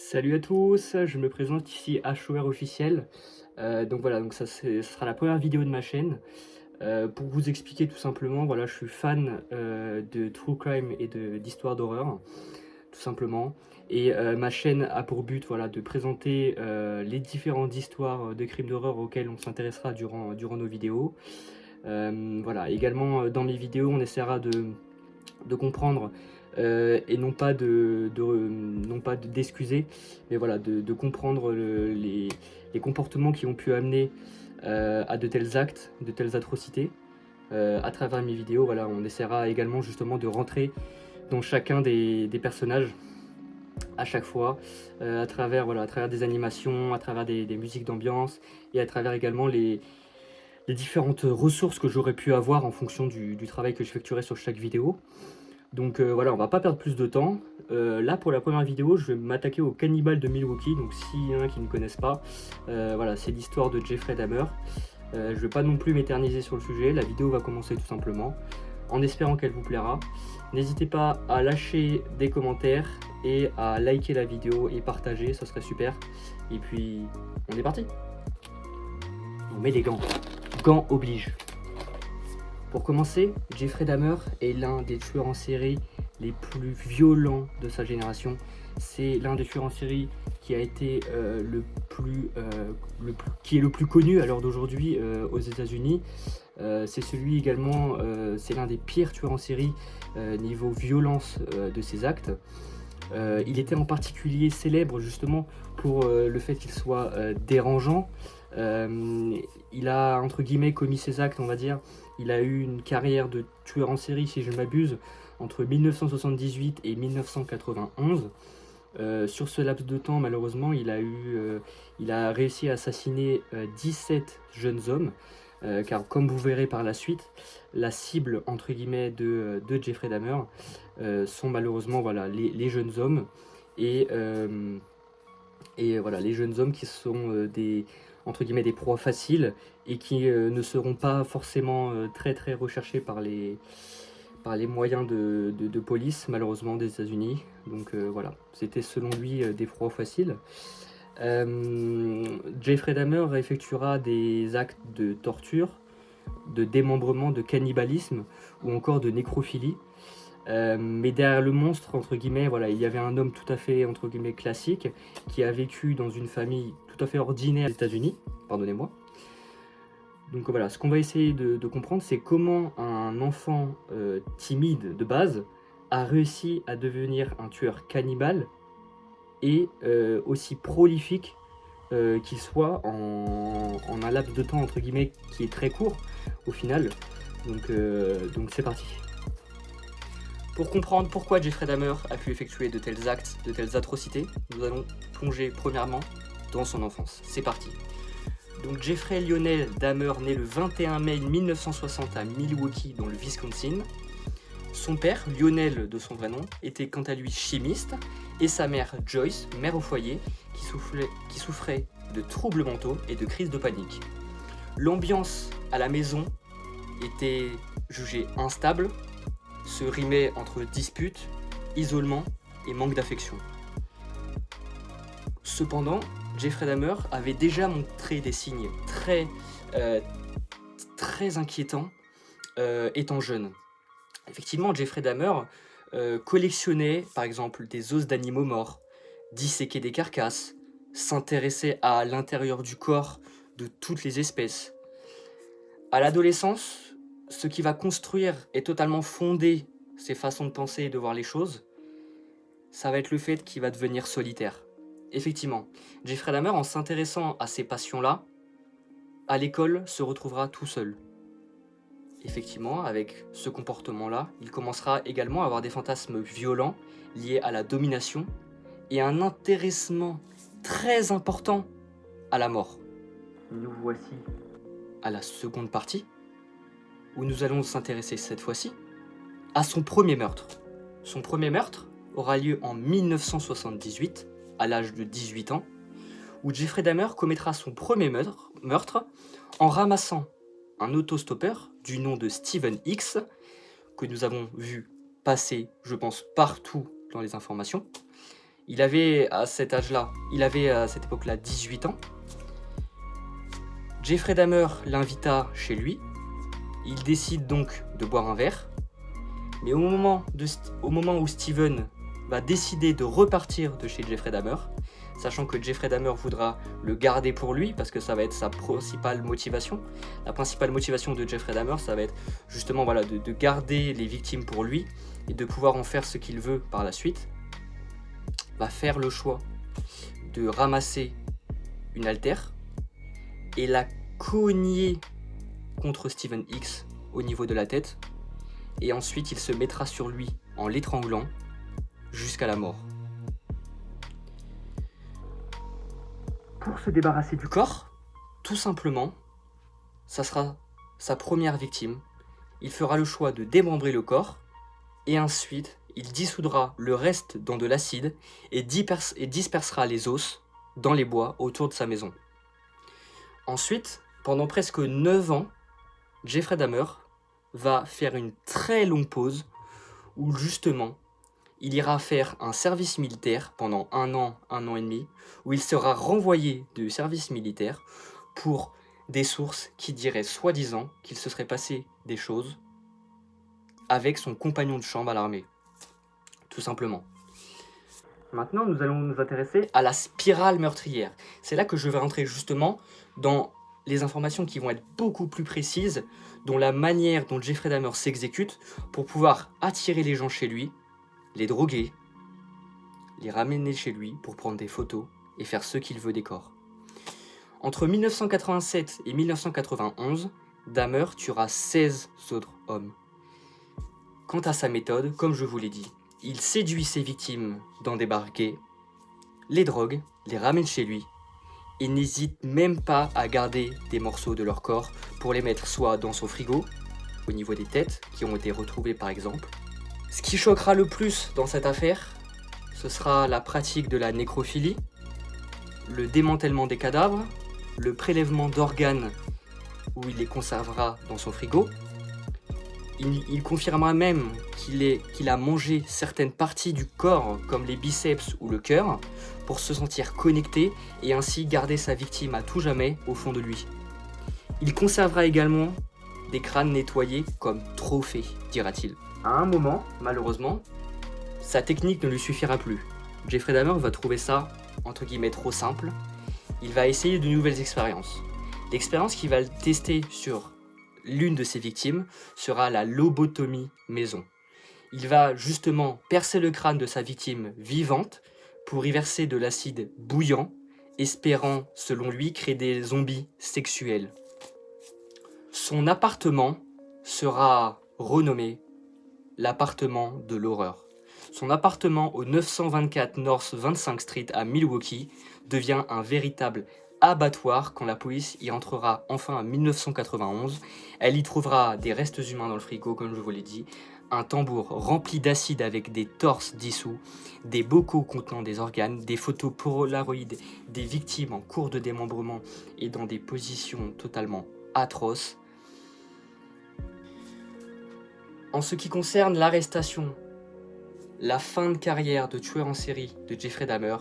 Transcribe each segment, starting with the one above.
Salut à tous, je me présente ici HOR officiel. Donc voilà, donc ce sera la première vidéo de ma chaîne. Pour vous expliquer tout simplement, voilà, je suis fan de true crime et d'histoires d'horreur, tout simplement. Et ma chaîne a pour but, voilà, de présenter les différentes histoires de crimes d'horreur auxquelles on s'intéressera durant nos vidéos. Voilà, également dans mes vidéos, on essaiera de comprendre et non pas d'excuser, mais voilà, de comprendre les comportements qui ont pu amener à de tels actes, de telles atrocités. À travers mes vidéos, voilà, on essaiera également justement de rentrer dans chacun des personnages à chaque fois, à travers des animations, à travers des musiques d'ambiance et à travers également les différentes ressources que j'aurais pu avoir en fonction du travail que j'effectuerai sur chaque vidéo. Donc voilà, on va pas perdre plus de temps. Là, pour la première vidéo, je vais m'attaquer aux cannibales de Milwaukee. Donc s'il y en a qui ne connaissent pas, voilà, c'est l'histoire de Jeffrey Dahmer. Je vais pas non plus m'éterniser sur le sujet, la vidéo va commencer tout simplement, en espérant qu'elle vous plaira. N'hésitez pas à lâcher des commentaires et à liker la vidéo et partager, ça serait super. Et puis, on est parti. On met les gants. Gants oblige. Pour commencer, Jeffrey Dahmer est l'un des tueurs en série les plus violents de sa génération. C'est l'un des tueurs en série qui a été qui est le plus connu à l'heure d'aujourd'hui aux États-Unis. C'est celui également, c'est l'un des pires tueurs en série niveau violence de ses actes. Il était en particulier célèbre justement pour le fait qu'il soit dérangeant. Il a entre guillemets commis ses actes, on va dire. Il a eu une carrière de tueur en série, si je ne m'abuse, entre 1978 et 1991. Sur ce laps de temps, malheureusement, il a réussi à assassiner 17 jeunes hommes. Car comme vous verrez par la suite, la cible entre guillemets de Jeffrey Dahmer sont malheureusement, voilà, les jeunes hommes et voilà, les jeunes hommes qui sont entre guillemets des proies faciles et qui ne seront pas forcément très très recherchés par les moyens de police malheureusement des États-Unis. Donc voilà, c'était selon lui des proies faciles. Jeffrey Dahmer effectuera des actes de torture, de démembrement, de cannibalisme ou encore de nécrophilie. Mais derrière le monstre, entre guillemets, voilà, il y avait un homme tout à fait, entre guillemets, classique, qui a vécu dans une famille tout à fait ordinaire aux États-Unis, pardonnez-moi. Donc voilà, ce qu'on va essayer de comprendre, c'est comment un enfant timide de base a réussi à devenir un tueur cannibale et aussi prolifique qu'il soit en un laps de temps, entre guillemets, qui est très court au final. Donc c'est parti. Pour comprendre pourquoi Jeffrey Dahmer a pu effectuer de tels actes, de telles atrocités, nous allons plonger premièrement dans son enfance. C'est parti. Donc Jeffrey Lionel Dahmer naît le 21 mai 1960 à Milwaukee dans le Wisconsin. Son père, Lionel de son vrai nom, était quant à lui chimiste et sa mère Joyce, mère au foyer, qui souffrait de troubles mentaux et de crises de panique. L'ambiance à la maison était jugée instable, se rimait entre disputes, isolement et manque d'affection. Cependant, Jeffrey Dahmer avait déjà montré des signes très inquiétants étant jeune. Effectivement, Jeffrey Dahmer collectionnait par exemple des os d'animaux morts, disséquait des carcasses, s'intéressait à l'intérieur du corps de toutes les espèces. À l'adolescence, ce qui va construire et totalement fonder ses façons de penser et de voir les choses, ça va être le fait qu'il va devenir solitaire. Effectivement, Jeffrey Dahmer, en s'intéressant à ces passions-là, à l'école, se retrouvera tout seul. Effectivement, avec ce comportement-là, il commencera également à avoir des fantasmes violents liés à la domination et un intéressement très important à la mort. Nous voici à la seconde partie, où nous allons s'intéresser cette fois-ci à son premier meurtre. Son premier meurtre aura lieu en 1978, à l'âge de 18 ans, où Jeffrey Dahmer commettra son premier meurtre en ramassant un autostoppeur du nom de Steven X, que nous avons vu passer, je pense, partout dans les informations. Il avait à cet âge-là, il avait à cette époque-là 18 ans. Jeffrey Dahmer l'invita chez lui. Il décide donc de boire un verre. Mais au moment où Steven va décider de repartir de chez Jeffrey Dahmer, sachant que Jeffrey Dahmer voudra le garder pour lui, parce que ça va être sa principale motivation. La principale motivation de Jeffrey Dahmer, ça va être justement voilà, de garder les victimes pour lui et de pouvoir en faire ce qu'il veut par la suite. Va faire le choix de ramasser une haltère et la cogner contre Steven X au niveau de la tête, et ensuite il se mettra sur lui en l'étranglant jusqu'à la mort. Pour se débarrasser du corps, tout simplement, ça sera sa première victime. Il fera le choix de démembrer le corps et ensuite il dissoudra le reste dans de l'acide et dispersera les os dans les bois autour de sa maison. Ensuite, pendant presque 9 ans, Jeffrey Dahmer va faire une très longue pause où justement il ira faire un service militaire pendant 1 an et demi, où il sera renvoyé du service militaire pour des sources qui diraient soi-disant qu'il se serait passé des choses avec son compagnon de chambre à l'armée. Tout simplement. Maintenant, nous allons nous intéresser à la spirale meurtrière. C'est là que je vais rentrer justement dans les informations qui vont être beaucoup plus précises, dont la manière dont Jeffrey Dahmer s'exécute pour pouvoir attirer les gens chez lui, les droguer, les ramener chez lui pour prendre des photos et faire ce qu'il veut des corps. Entre 1987 et 1991, Dahmer tuera 16 autres hommes. Quant à sa méthode, comme je vous l'ai dit, il séduit ses victimes dans des bars gays, les drogue, les ramène chez lui, et n'hésite même pas à garder des morceaux de leur corps pour les mettre soit dans son frigo, au niveau des têtes qui ont été retrouvées par exemple. Ce qui choquera le plus dans cette affaire, ce sera la pratique de la nécrophilie, le démantèlement des cadavres, le prélèvement d'organes où il les conservera dans son frigo. Il confirmera même qu'il a mangé certaines parties du corps, comme les biceps ou le cœur, pour se sentir connecté et ainsi garder sa victime à tout jamais au fond de lui. Il conservera également des crânes nettoyés comme trophée, dira-t-il. À un moment, malheureusement, sa technique ne lui suffira plus. Jeffrey Dahmer va trouver ça, entre guillemets, trop simple. Il va essayer de nouvelles expériences. L'expérience qu'il va tester sur l'une de ses victimes sera la lobotomie maison. Il va justement percer le crâne de sa victime vivante pour y verser de l'acide bouillant, espérant, selon lui, créer des zombies sexuels. Son appartement sera renommé l'appartement de l'horreur. Son appartement au 924 North 25th Street à Milwaukee devient un véritable abattoir quand la police y entrera enfin en 1991. Elle y trouvera des restes humains dans le frigo, comme je vous l'ai dit, un tambour rempli d'acide avec des torses dissous, des bocaux contenant des organes, des photos Polaroid des victimes en cours de démembrement et dans des positions totalement atroces. En ce qui concerne l'arrestation, la fin de carrière de tueur en série de Jeffrey Dahmer,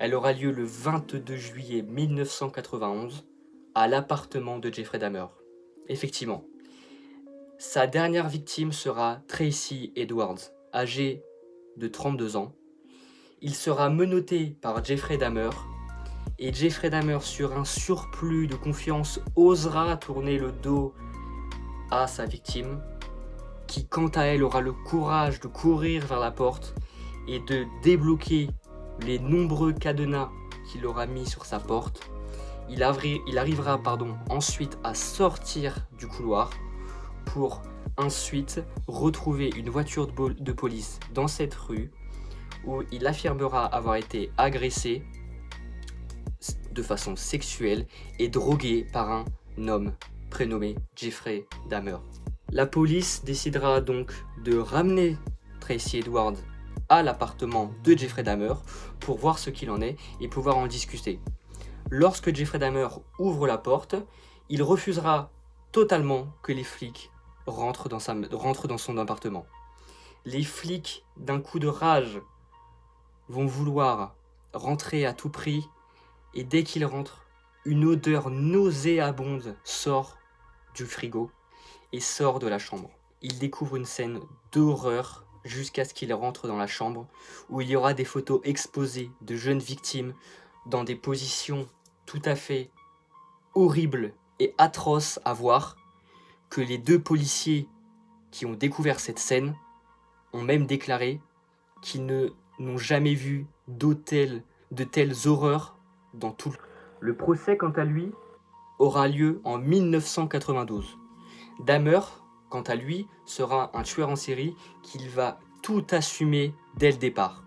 elle aura lieu le 22 juillet 1991 à l'appartement de Jeffrey Dahmer. Effectivement, sa dernière victime sera Tracy Edwards, âgée de 32 ans. Il sera menotté par Jeffrey Dahmer et Jeffrey Dahmer, sur un surplus de confiance, osera tourner le dos à sa victime, qui quant à elle aura le courage de courir vers la porte et de débloquer les nombreux cadenas qu'il aura mis sur sa porte. Il arrivera ensuite à sortir du couloir pour ensuite retrouver une voiture de police dans cette rue où il affirmera avoir été agressé de façon sexuelle et drogué par un homme prénommé Jeffrey Dahmer. La police décidera donc de ramener Tracy Edwards à l'appartement de Jeffrey Dahmer pour voir ce qu'il en est et pouvoir en discuter. Lorsque Jeffrey Dahmer ouvre la porte, il refusera totalement que les flics rentrent dans son appartement. Les flics, d'un coup de rage, vont vouloir rentrer à tout prix, et dès qu'ils rentrent, une odeur nauséabonde sort du frigo et sort de la chambre. Ils découvrent une scène d'horreur jusqu'à ce qu'ils rentrent dans la chambre, où il y aura des photos exposées de jeunes victimes dans des positions tout à fait horribles et atroces à voir, que les 2 policiers qui ont découvert cette scène ont même déclaré qu'ils n'ont jamais vu de telles horreurs dans tout le procès, quant à lui, aura lieu en 1992. Dahmer, quant à lui, sera un tueur en série qui va tout assumer dès le départ.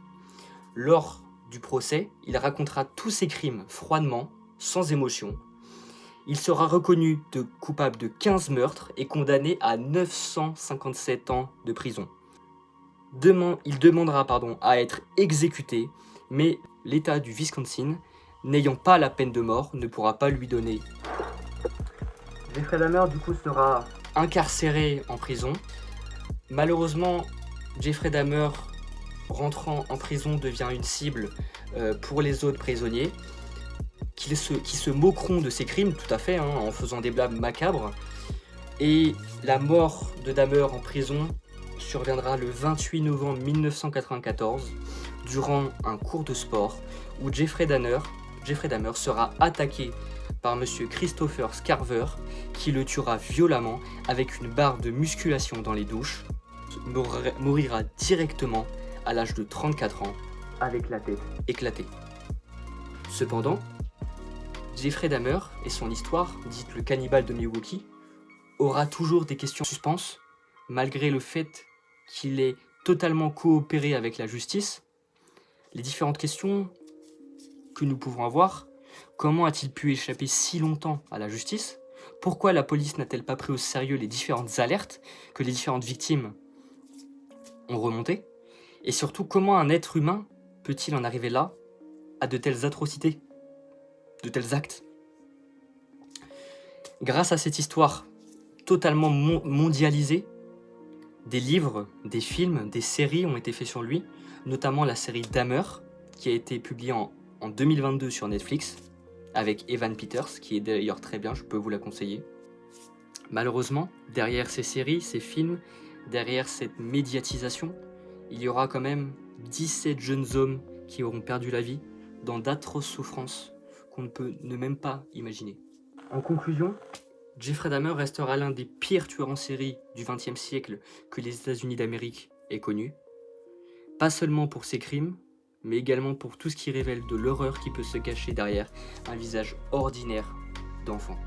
Lors du procès, il racontera tous ses crimes froidement, sans émotion. Il sera reconnu coupable de 15 meurtres et condamné à 957 ans de prison. Il demandera à être exécuté, mais l'État du Wisconsin, n'ayant pas la peine de mort, ne pourra pas lui donner. Jeffrey Dahmer, du coup, sera incarcéré en prison. Malheureusement, Jeffrey Dahmer, rentrant en prison, devient une cible pour les autres prisonniers, qui se moqueront de ses crimes, tout à fait, en faisant des blagues macabres. Et la mort de Dahmer en prison surviendra le 28 novembre 1994, durant un cours de sport, où Jeffrey Dahmer sera attaqué par monsieur Christopher Scarver, qui le tuera violemment avec une barre de musculation dans les douches, mourira directement à l'âge de 34 ans, avec la tête éclatée. Cependant, Jeffrey Dahmer et son histoire, dite le cannibale de Milwaukee, aura toujours des questions en suspens, malgré le fait qu'il ait totalement coopéré avec la justice. Les différentes questions que nous pouvons avoir: comment a-t-il pu échapper si longtemps à la justice? Pourquoi la police n'a-t-elle pas pris au sérieux les différentes alertes que les différentes victimes ont remontées? Et surtout, comment un être humain peut-il en arriver là, à de telles atrocités, de tels actes? Grâce à cette histoire totalement mondialisée, des livres, des films, des séries ont été faits sur lui, notamment la série Dahmer, qui a été publiée en 2022 sur Netflix, avec Evan Peters, qui est d'ailleurs très bien, je peux vous la conseiller. Malheureusement, derrière ces séries, ces films, derrière cette médiatisation, il y aura quand même 17 jeunes hommes qui auront perdu la vie dans d'atroces souffrances qu'on ne peut ne même pas imaginer. En conclusion, Jeffrey Dahmer restera l'un des pires tueurs en série du XXe siècle que les États-Unis d'Amérique aient connu. Pas seulement pour ses crimes, mais également pour tout ce qui révèle de l'horreur qui peut se cacher derrière un visage ordinaire d'enfant.